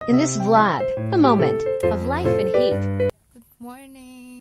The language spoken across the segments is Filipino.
In this vlog, a moment of life and heat. Good morning.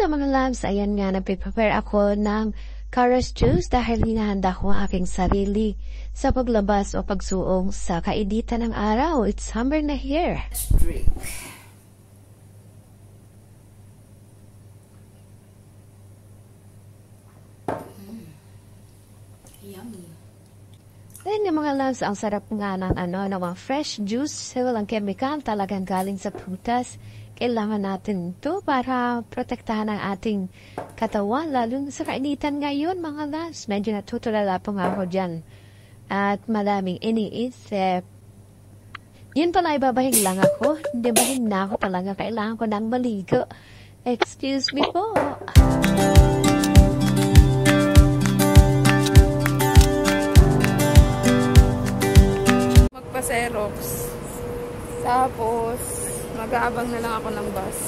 Mga loves, ayan nga, nagpe-prepare ako ng carrot juice dahil hinahanda ko ang aking sarili sa paglabas o pagsuong sa kainitan ng araw. It's summer na here. Drink. Yummy. Ayan yung mga loves, ang sarap nga ng ng mga fresh juice, walang chemical, talagang galing sa prutas. Kailangan natin ito para protektahan ang ating katawan, lalo sa kainitan ngayon, mga loves. Medyo natutulala po nga ako dyan. At maraming iniisip. Yun pala, ibabahing lang ako. Hindi bahing na ako talaga. Kailangan ko ng maligo. Excuse me po. Magpa-Xerox. Tapos, mag-aabang na lang ako ng bus.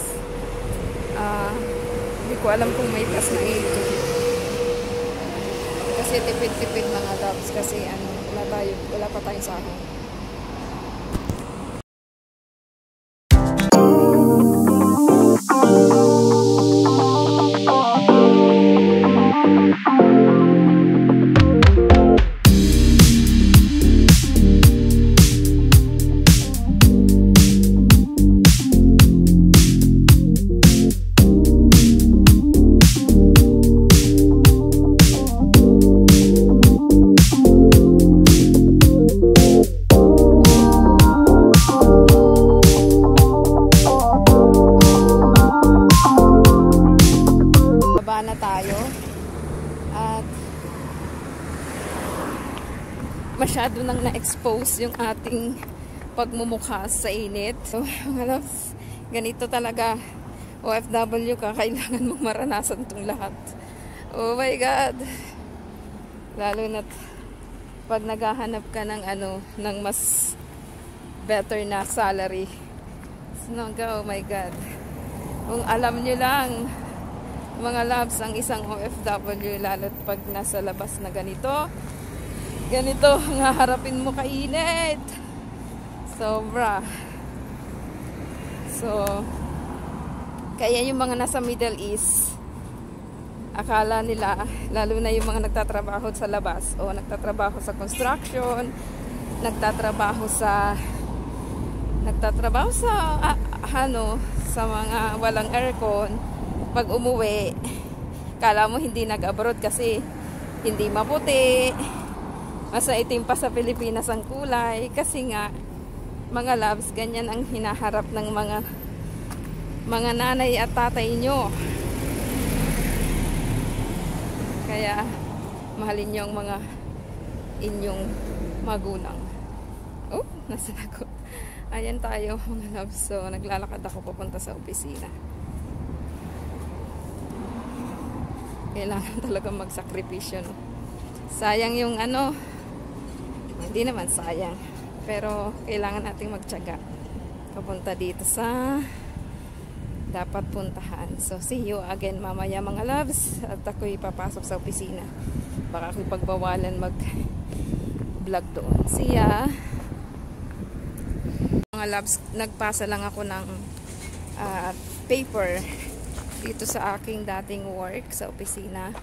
Hindi ko alam kung may bus na ito. Kasi tipid-tipid mga loves. Kasi wala pa tayong sahod. Na tayo at masyado nang na-expose yung ating pagmumukha sa init. So, mga loves, ganito talaga OFW ka, kailangan mong maranasan itong lahat. Oh my God! Lalo na pag naghahanap ka ng ng mas better na salary. So, oh my God! Kung alam nyo lang mga loves, ang isang OFW, lalo't pag nasa labas na ganito ang haharapin mo kainit. Sobra. So, kaya yung mga nasa Middle East, akala nila, lalo na yung mga nagtatrabaho sa labas o nagtatrabaho sa construction, nagtatrabaho sa sa mga walang aircon. Pag umuwi, kala mo hindi nag-abroad kasi hindi maputi, mas itim pa sa Pilipinas ang kulay. Kasi nga, mga loves, ganyan ang hinaharap ng mga nanay at tatay nyo. Kaya, mahalin nyo ang mga inyong magulang. Oh, nasa ako. Ayan tayo, mga loves. So, naglalakad ako papunta sa opisina. Kailangan talaga magsakripisyo, no? Sayang yung hindi naman sayang, pero kailangan nating magtiyaga papunta dito sa dapat puntahan. So see you again mamaya, mga loves, at ako'y papasok sa opisina. Baka ako'y pagbawalan mag vlog doon. See ya! Mga loves, nagpasa lang ako ng paper dito sa aking dating work sa opisina.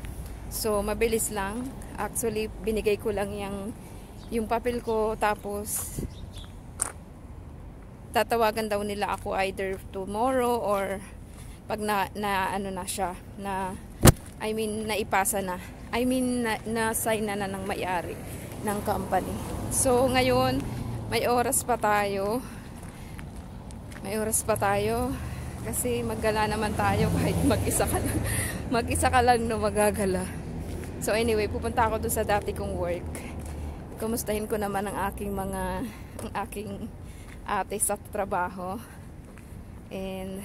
So, mabilis lang. Actually, binigay ko lang yung papel ko, tapos tatawagan daw nila ako either tomorrow or pag na siya, naipasa na. Na-sign na ng may-ari ng company. So, ngayon, may oras pa tayo. Kasi maggala naman tayo kahit mag-isa ka lang no magagala. So anyway, pupunta ako doon sa dati kong work. Kumustahin ko naman ang aking ate sa trabaho. And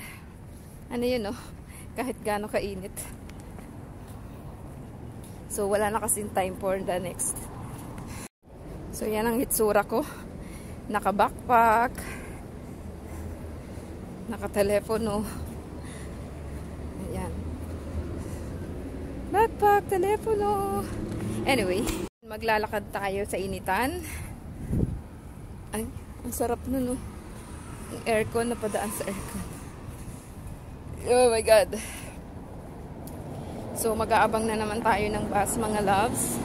ano yun, no? Kahit gaano kainit. So wala na kasing time for the next. So yan ang hitsura ko. Naka-backpack, naka-telepono. Ayan. Backpack, telepono. Anyway, maglalakad tayo sa initan. Ay, ang sarap nun, no? Yung aircon, napadaan sa aircon. Oh my God. So, mag-aabang na naman tayo ng bus, mga loves.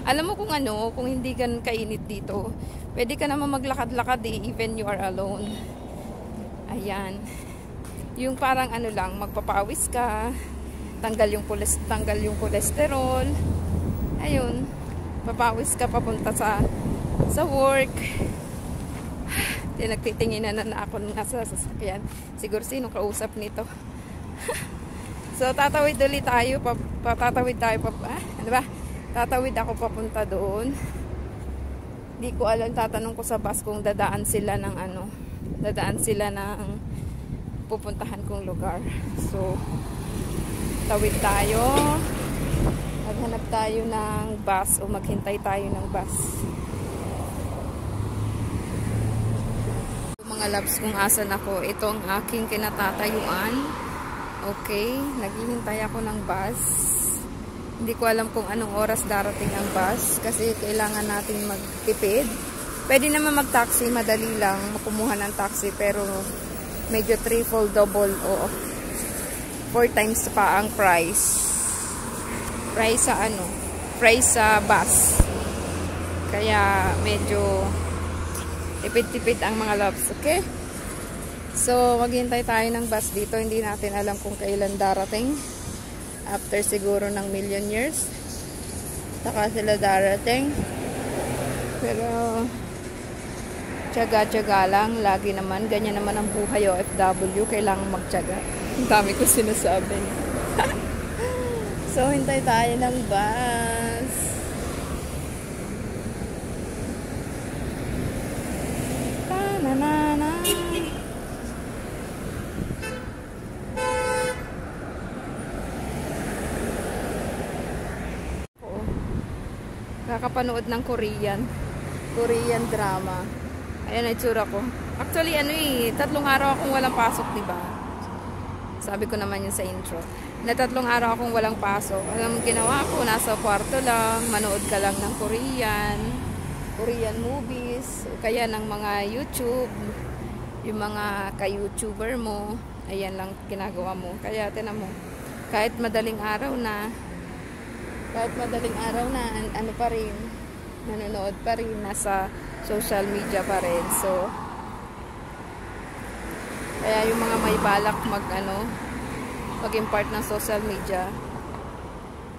Alam mo kung ano, kung hindi ganun kainit dito, pwede ka naman maglakad-lakad even you are alone. Ayan. Yung parang ano lang, magpapawis ka, tanggal yung cholesterol. Ayun. Papawis ka papunta sa work. Nagtitinginan na ako nung nasa sasakyan. Siguro sino kausap nito. So, tatawid ulit tayo. Tatawid ako papunta doon. Hindi ko alam, tatanong ko sa bus kung dadaan sila ng pupuntahan kong lugar. So, tawid tayo. Maghanap tayo ng bus o maghintay tayo ng bus. Mga loves, kung asan ako, ito ang aking kinatatayuan. Okay, naghihintay ako ng bus. Hindi ko alam kung anong oras darating ang bus kasi kailangan natin magtipid. Pwede naman mag-taxi, madali lang makumuha ng taxi, pero medyo triple, double o 4 times pa ang price sa bus. Kaya medyo tipid-tipid ang mga loves, okay? So, maghintay tayo ng bus dito. Hindi natin alam kung kailan darating. After siguro ng million years. Saka sila darating. Pero, tiyaga-tiyaga lang. Lagi naman. Ganyan naman ang buhay OFW. Kailangan magtiyaga. Ang dami ko sinasabi. So, hintay tayo ng bus. Ta-na-na-na. Kakapanood ng Korean drama. Ayan ang itsura ko. Actually, 3 araw akong walang pasok, diba? Sabi ko naman yun sa intro. Na 3 araw akong walang pasok. Alam, ginawa ko, nasa kwarto lang, manood ka lang ng Korean movies, o kaya ng mga YouTube, yung mga ka-YouTuber mo, ayan lang ginagawa mo. Kaya, tinan mo, kahit madaling araw na, ano pa rin, nanonood pa rin, nasa social media pa rin. So, kaya yung mga may balak mag-impart ng social media,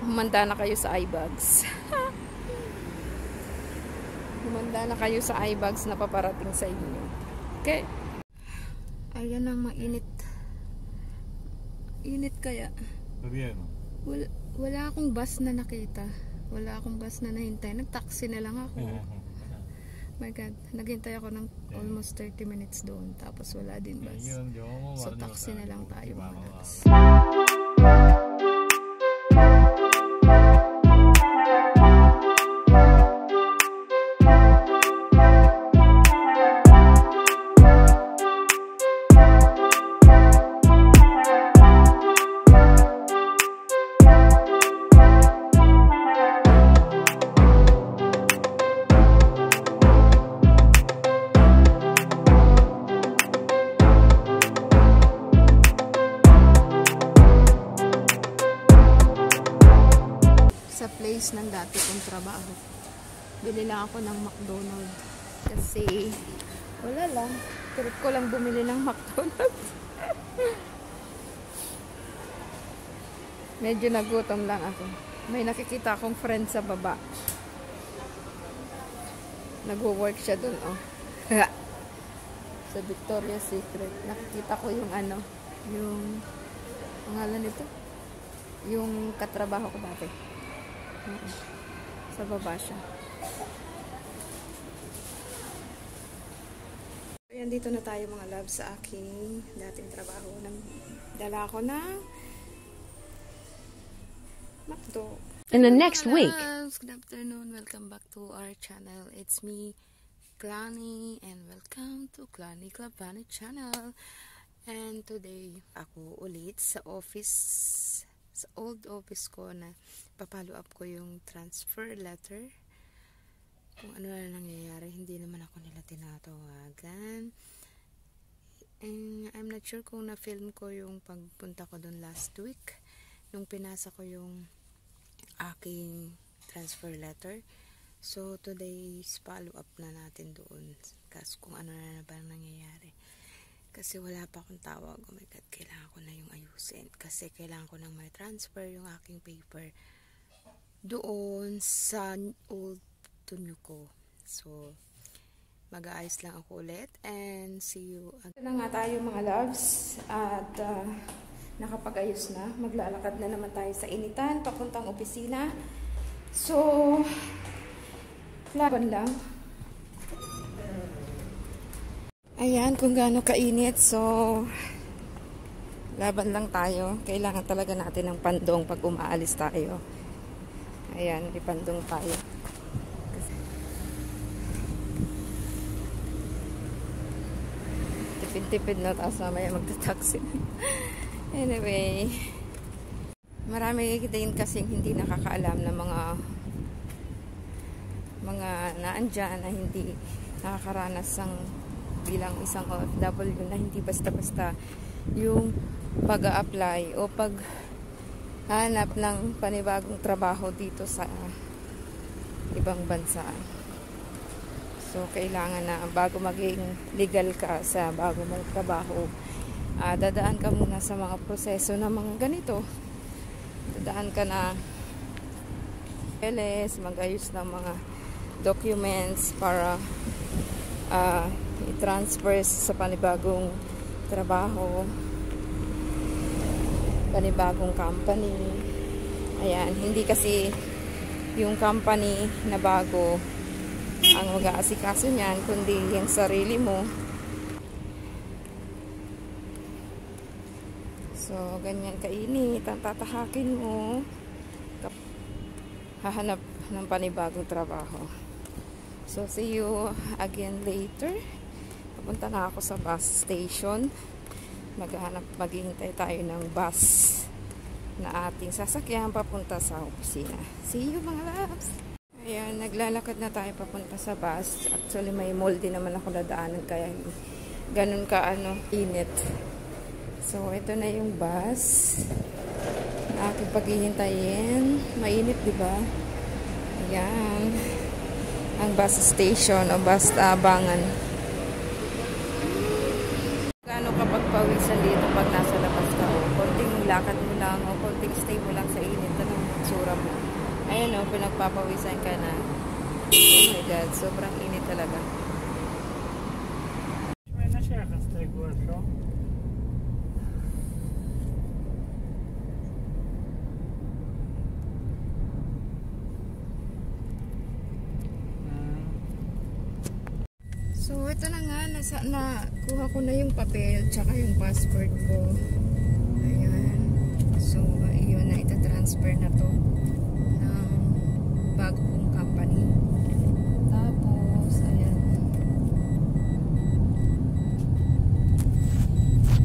humanda na kayo sa eyebags. Humanda na kayo sa eyebags na paparating sa inyo. Okay? Ayan ang mainit. Init kaya. Wala akong bus na nakita. Wala akong bus na nahintay. Nag-taxi na lang ako. My God. Naghintay ako ng almost 30 minutes doon. Tapos wala din bus. So, taxi na lang tayo. Sa place ng dati kong trabaho, bili lang ako ng McDonald's kasi wala lang, trip ko lang bumili ng McDonald's. Medyo nagutom lang ako. May nakikita akong friend sa baba, nagwo-work siya dun, sa Victoria's Secret. Nakikita ko yung yung pangalan nito, yung katrabaho ko dati. Sa baba siya. Ayan, dito na tayo mga loves sa aking dating trabaho. Dala ko ng McDo. In the next week. Good afternoon. Welcome back to our channel. It's me, Clanny, and welcome to Clanny Club Bunny channel. And today, ako ulit sa office, sa old office ko na papalo up ko yung transfer letter. Kung ano na nangyayari, hindi naman ako nila tinatawagan. And I'm not sure kung na-film ko yung pagpunta ko doon last week. Nung pinasa ko yung aking transfer letter. So, today's follow up na natin doon. Kasi kung ano na ba nangyayari. Kasi wala pa akong tawag. Oh my God, kailangan ko na yung ayusin. Kasi kailangan ko nang may transfer yung aking paper doon sa old to new ko. So, mag-aayos lang ako ulit. And see you again. Ito na nga tayo mga loves. At nakapag-ayos na. Maglalakad na naman tayo sa initan. Papuntang opisina. So, laban lang. Ayan, kung gaano kainit. So, laban lang tayo. Kailangan talaga natin ng pandong pag umaalis tayo. Ayan, ipandong tayo. Tipid-tipid na, tapos mamaya magta-taxi. Anyway, marami din kasing hindi nakakaalam na mga naandyan na hindi nakakaranas ng bilang isang OFW na hindi basta-basta yung pag-a-apply o paghanap ng panibagong trabaho dito sa ibang bansa. So, kailangan na bago maging legal ka sa bago mong trabaho, dadaan ka muna sa mga proseso na mga ganito. Dadaan ka na LS, mag-ayos ng mga documents para i-transfer sa panibagong trabaho, panibagong company. Ayan, hindi kasi yung company na bago ang mag-aasikaso niyan, kundi yung sarili mo. So, ganyan kainit, ang tatahakin mo, hahanap ng panibagong trabaho. So, see you again later. Papunta na ako sa bus station. Maghihintay tayo ng bus na ating sasakyan papunta sa opisina. See you mga loves! Ayan, naglalakad na tayo papunta sa bus. Actually, may mall din naman ako nadaanan kaya ganun ka init. So, ito na yung bus na aking paghihintayin. Mainit, diba? Ayan. Ang bus station o bus tabangan. Gaano kapag pawisan dito pag nasa labas ka o konting lakad mo lang o konting stay mo lang sa init, anong tsura mo? Ayan o, pinagpapawisan ka na. Oh my God, sobrang init talaga. So, ito na nga, nakuha ko na yung papel, tsaka yung passport ko. Ayan. So, yun na, itatransfer na to ng bago kong company. Tapos, ayan.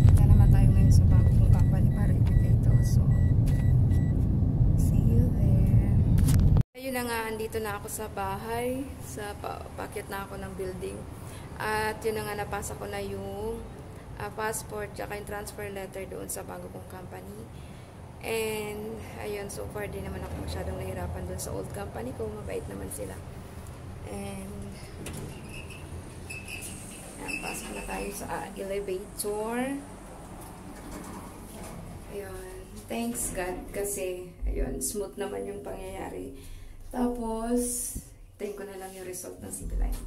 Punta naman tayo ngayon sa bago kong company para ibigay ito. So, see you there. Ayun na nga, andito na ako sa bahay. Paakit na ako ng building. At yun na nga, napasa ko na yung passport tsaka yung transfer letter doon sa bago kong company. And ayun, so far din naman ako masyadong nahirapan doon sa old company ko. Mabait naman sila. And ayan, pasok na tayo sa elevator. Ayun, thanks God kasi ayun, smooth naman yung pangyayari. Tapos hintayin ko na lang yung result ng civil line.